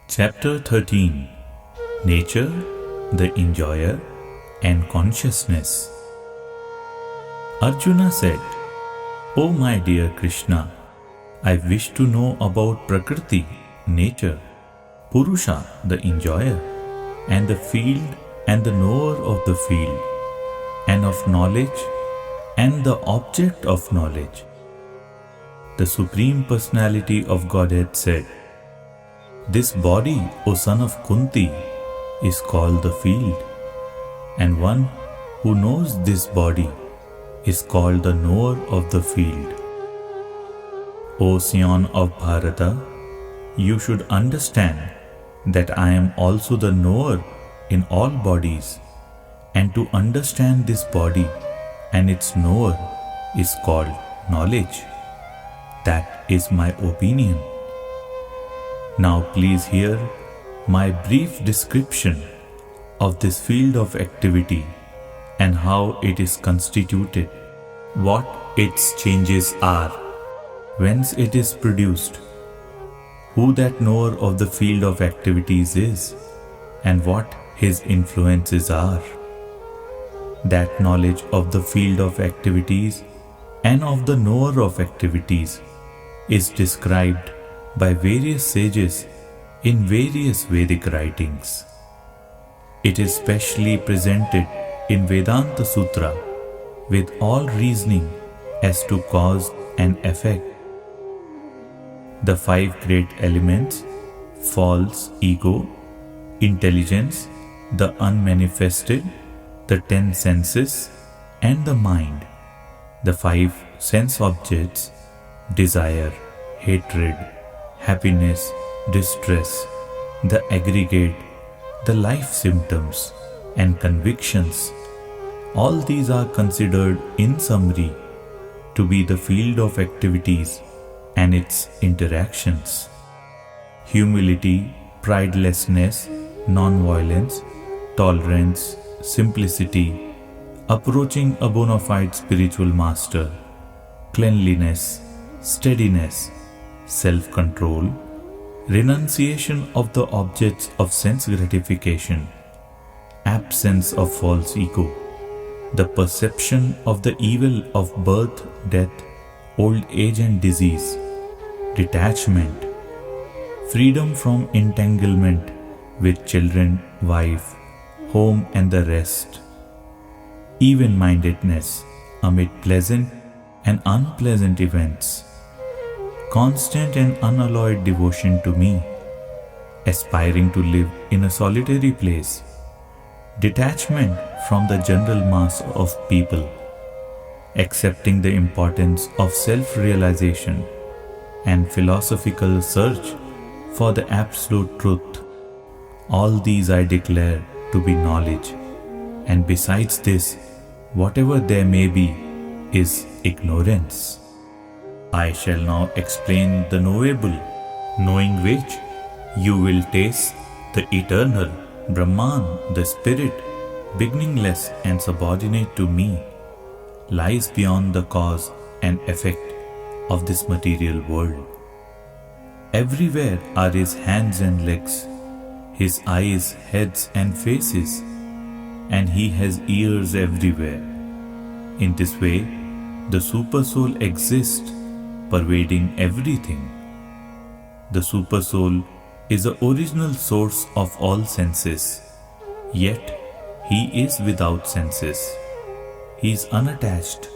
Chapter 13. Nature, the Enjoyer and Consciousness. Arjuna said, "O my dear Krishna, I wish to know about Prakriti, nature, Purusha, the Enjoyer, and the field and the knower of the field, and of knowledge and the object of knowledge." The Supreme Personality of Godhead said, "This body, O son of Kunti, is called the field, and one who knows this body is called the knower of the field. O Scion of Bharata, you should understand that I am also the knower in all bodies, and to understand this body and its knower is called knowledge. That is my opinion. Now please hear my brief description of this field of activity and how it is constituted, what its changes are, whence it is produced, who that knower of the field of activities is, and what his influences are. That knowledge of the field of activities and of the knower of activities is described by various sages in various Vedic writings. It is specially presented in Vedanta Sutra with all reasoning as to cause and effect. The five great elements, false ego, intelligence, the unmanifested, the 10 senses, and the mind, the 5 sense objects, desire, hatred, happiness, distress, the aggregate, the life symptoms, and convictions, all these are considered in summary to be the field of activities and its interactions. Humility, pridelessness, non-violence, tolerance, simplicity, approaching a bona fide spiritual master, cleanliness, steadiness, self-control, renunciation of the objects of sense gratification, absence of false ego, the perception of the evil of birth, death, old age and disease, detachment, freedom from entanglement with children, wife, home and the rest, even-mindedness amid pleasant and unpleasant events, constant and unalloyed devotion to me, aspiring to live in a solitary place, detachment from the general mass of people, accepting the importance of self-realization and philosophical search for the absolute truth. All these I declare to be knowledge, and besides this, whatever there may be is ignorance. I shall now explain the knowable, knowing which you will taste the eternal, Brahman, the spirit, beginningless and subordinate to me, lies beyond the cause and effect of this material world. Everywhere are his hands and legs, his eyes, heads and faces, and he has ears everywhere. In this way, the Supersoul exists, pervading everything. The Supersoul is the original source of all senses, yet he is without senses. He is unattached,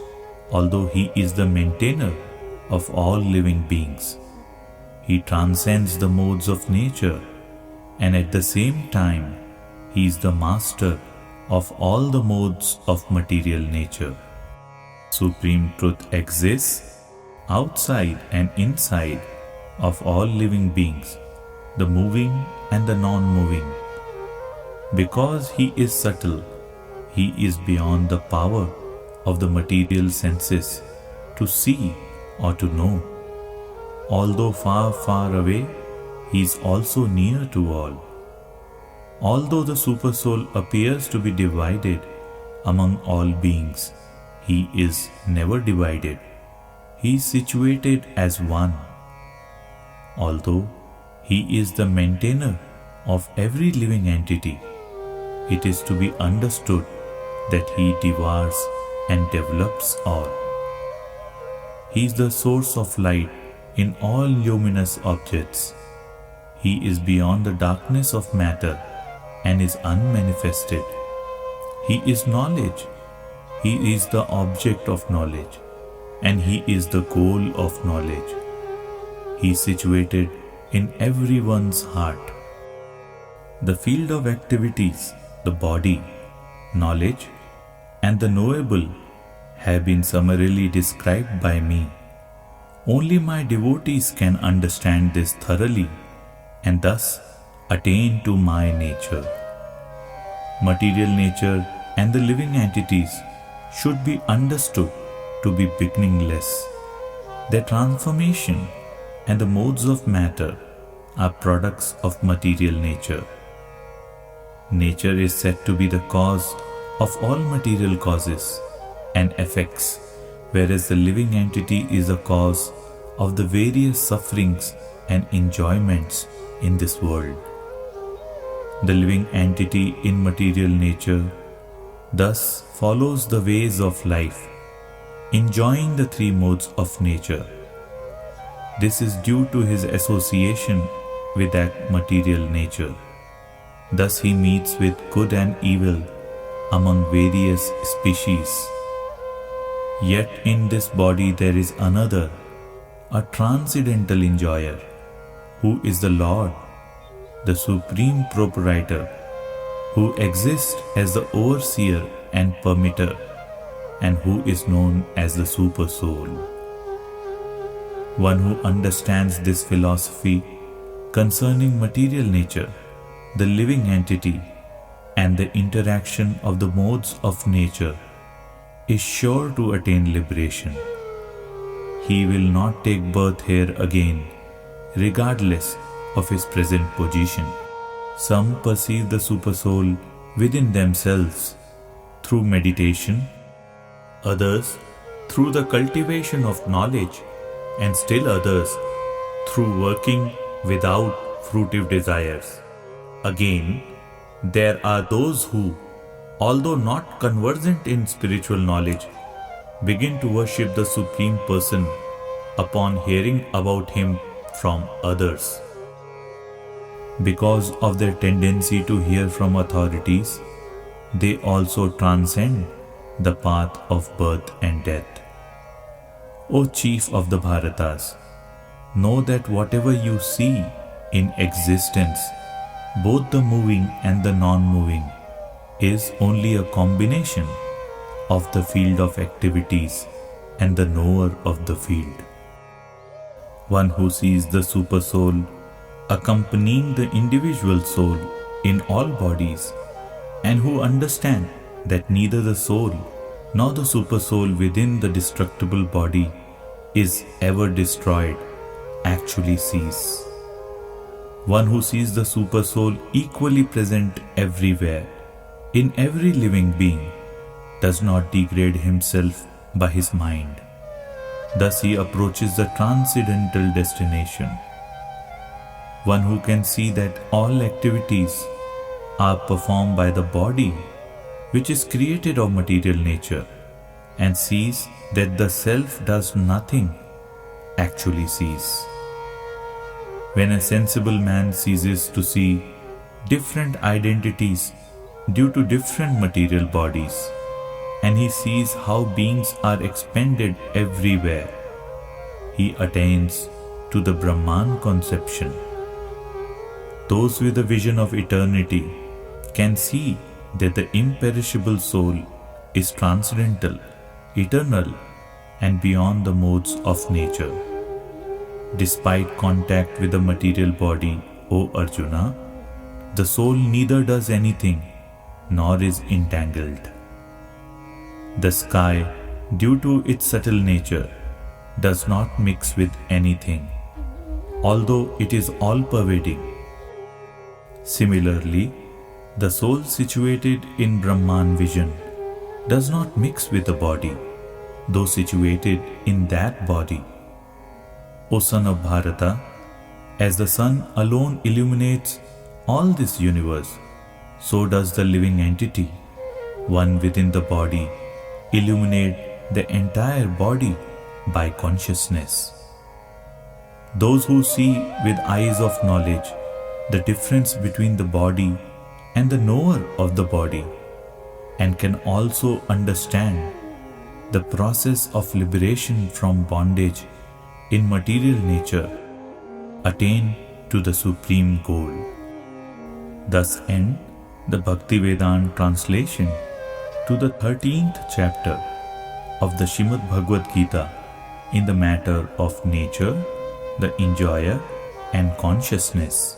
although he is the maintainer of all living beings. He transcends the modes of nature, and at the same time, he is the master of all the modes of material nature. Supreme Truth exists outside and inside of all living beings, the moving and the non-moving. Because he is subtle, he is beyond the power of the material senses to see or to know. Although far, far away, he is also near to all. Although the Supersoul appears to be divided among all beings, he is never divided. He is situated as one. Although He is the maintainer of every living entity. It is to be understood that He devours and develops all. He is the source of light in all luminous objects. He is beyond the darkness of matter and is unmanifested. He is knowledge. He is the object of knowledge, and He is the goal of knowledge. He is situated in everyone's heart. The field of activities, the body, knowledge, and the knowable have been summarily described by me. Only my devotees can understand this thoroughly and thus attain to my nature. Material nature and the living entities should be understood to be beginningless. Their transformation and the modes of matter are products of material nature. Nature is said to be the cause of all material causes and effects, whereas the living entity is a cause of the various sufferings and enjoyments in this world. The living entity in material nature thus follows the ways of life, enjoying the three modes of nature. This is due to his association with that material nature. Thus he meets with good and evil among various species. Yet in this body there is another, a transcendental enjoyer, who is the Lord, the Supreme Proprietor, who exists as the overseer and permitter, and who is known as the Super Soul. One who understands this philosophy concerning material nature, the living entity, and the interaction of the modes of nature is sure to attain liberation. He will not take birth here again, regardless of his present position. Some perceive the Super Soul within themselves through meditation, others through the cultivation of knowledge, and still others through working without fruitive desires. Again, there are those who, although not conversant in spiritual knowledge, begin to worship the Supreme Person upon hearing about Him from others. Because of their tendency to hear from authorities, they also transcend the path of birth and death. O Chief of the Bharatas, know that whatever you see in existence, both the moving and the non-moving, is only a combination of the field of activities and the knower of the field. One who sees the Super Soul accompanying the individual soul in all bodies, and who understand that neither the soul nor the Super Soul within the destructible body is ever destroyed, actually sees. One who sees the Super Soul equally present everywhere, in every living being, does not degrade himself by his mind. Thus he approaches the transcendental destination. One who can see that all activities are performed by the body, which is created of material nature, and sees that the self does nothing, actually sees. When a sensible man ceases to see different identities due to different material bodies, and he sees how beings are expended everywhere, he attains to the Brahman conception. Those with a vision of eternity can see that the imperishable soul is transcendental, eternal, and beyond the modes of nature. Despite contact with the material body, O Arjuna, the soul neither does anything nor is entangled. The sky, due to its subtle nature, does not mix with anything, although it is all-pervading. Similarly, the soul situated in Brahman vision does not mix with the body, though situated in that body. O son of Bharata, As the sun alone illuminates all this universe, so does the living entity, one within the body, illuminate the entire body by consciousness. Those who see with eyes of knowledge the difference between the body and the knower of the body, and can also understand the process of liberation from bondage in material nature, attain to the supreme goal. Thus end the Bhaktivedanta translation to the 13th chapter of the Srimad Bhagavad-gītā in the matter of nature, the enjoyer and consciousness.